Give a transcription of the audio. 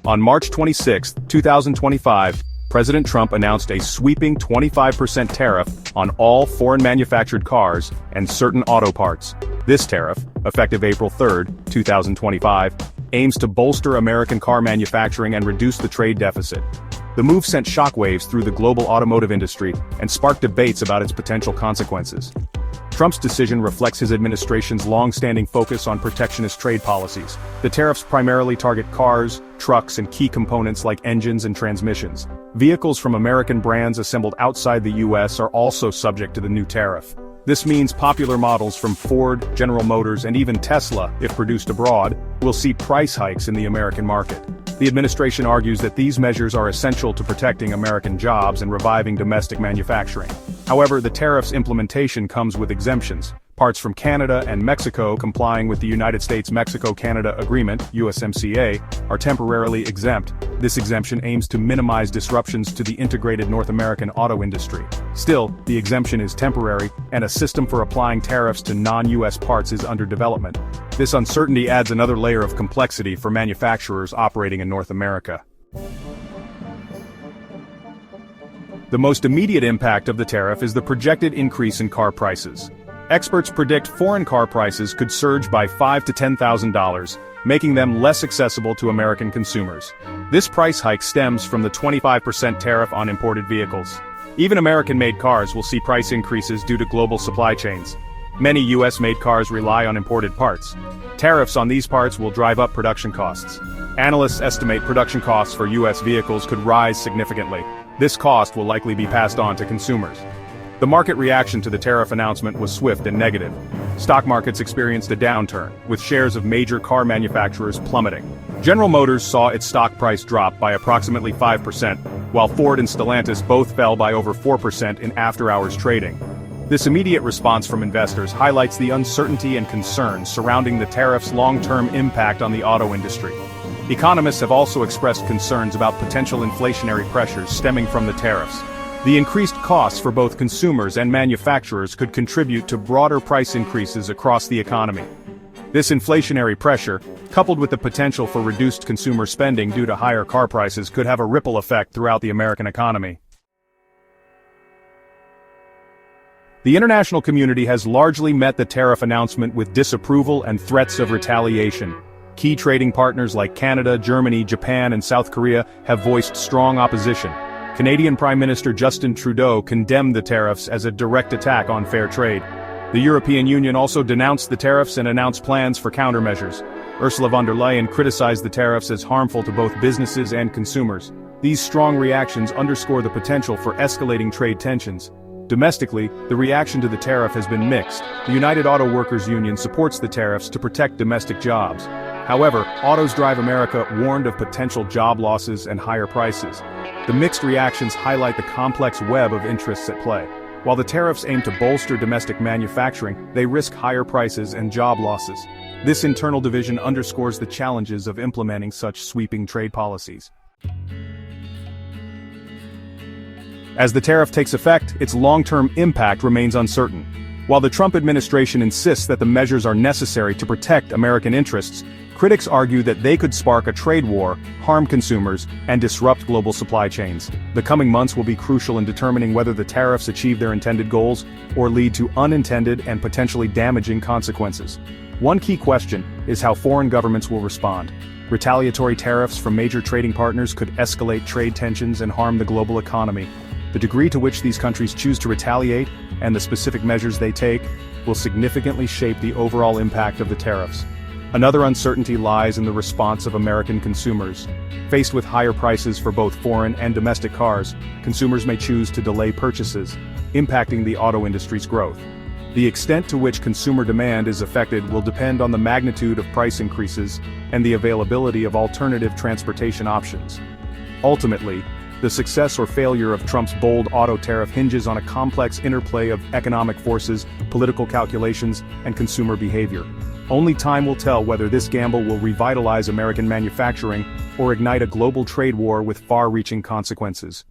On March 26, 2025, President Trump announced a sweeping 25% tariff on all foreign-manufactured cars and certain auto parts. This tariff, effective April 3, 2025, aims to bolster American car manufacturing and reduce the trade deficit. The move sent shockwaves through the global automotive industry and sparked debates about its potential consequences. Trump's decision reflects his administration's long-standing focus on protectionist trade policies. The tariffs primarily target cars, trucks, and key components like engines and transmissions. Vehicles from American brands assembled outside the U.S. are also subject to the new tariff. This means popular models from Ford, General Motors, and even Tesla, if produced abroad, will see price hikes in the American market. The administration argues that these measures are essential to protecting American jobs and reviving domestic manufacturing. However, the tariff's implementation comes with exemptions. Parts from Canada and Mexico complying with the United States-Mexico-Canada Agreement, USMCA, are temporarily exempt. This exemption aims to minimize disruptions to the integrated North American auto industry. Still, the exemption is temporary, and a system for applying tariffs to non-US parts is under development. This uncertainty adds another layer of complexity for manufacturers operating in North America. The most immediate impact of the tariff is the projected increase in car prices. Experts predict foreign car prices could surge by $5,000 to $10,000, making them less accessible to American consumers. This price hike stems from the 25% tariff on imported vehicles. Even American-made cars will see price increases due to global supply chains. Many US-made cars rely on imported parts. Tariffs on these parts will drive up production costs. Analysts estimate production costs for US vehicles could rise significantly. This cost will likely be passed on to consumers. The market reaction to the tariff announcement was swift and negative. Stock markets experienced a downturn, with shares of major car manufacturers plummeting. General Motors saw its stock price drop by approximately 5%, while Ford and Stellantis both fell by over 4% in after-hours trading. This immediate response from investors highlights the uncertainty and concerns surrounding the tariff's long-term impact on the auto industry. Economists have also expressed concerns about potential inflationary pressures stemming from the tariffs. The increased costs for both consumers and manufacturers could contribute to broader price increases across the economy. This inflationary pressure, coupled with the potential for reduced consumer spending due to higher car prices, could have a ripple effect throughout the American economy. The international community has largely met the tariff announcement with disapproval and threats of retaliation. Key trading partners like Canada, Germany, Japan, and South Korea have voiced strong opposition. Canadian Prime Minister Justin Trudeau condemned the tariffs as a direct attack on fair trade. The European Union also denounced the tariffs and announced plans for countermeasures. Ursula von der Leyen criticized the tariffs as harmful to both businesses and consumers. These strong reactions underscore the potential for escalating trade tensions. Domestically, the reaction to the tariff has been mixed. The United Auto Workers Union supports the tariffs to protect domestic jobs. However, Autos Drive America warned of potential job losses and higher prices. The mixed reactions highlight the complex web of interests at play. While the tariffs aim to bolster domestic manufacturing, they risk higher prices and job losses. This internal division underscores the challenges of implementing such sweeping trade policies. As the tariff takes effect, its long-term impact remains uncertain. While the Trump administration insists that the measures are necessary to protect American interests, critics argue that they could spark a trade war, harm consumers, and disrupt global supply chains. The coming months will be crucial in determining whether the tariffs achieve their intended goals or lead to unintended and potentially damaging consequences. One key question is how foreign governments will respond. Retaliatory tariffs from major trading partners could escalate trade tensions and harm the global economy. The degree to which these countries choose to retaliate, and the specific measures they take, will significantly shape the overall impact of the tariffs. Another uncertainty lies in the response of American consumers. Faced with higher prices for both foreign and domestic cars, consumers may choose to delay purchases, impacting the auto industry's growth. The extent to which consumer demand is affected will depend on the magnitude of price increases and the availability of alternative transportation options. Ultimately, the success or failure of Trump's bold auto tariff hinges on a complex interplay of economic forces, political calculations, and consumer behavior. Only time will tell whether this gamble will revitalize American manufacturing or ignite a global trade war with far-reaching consequences.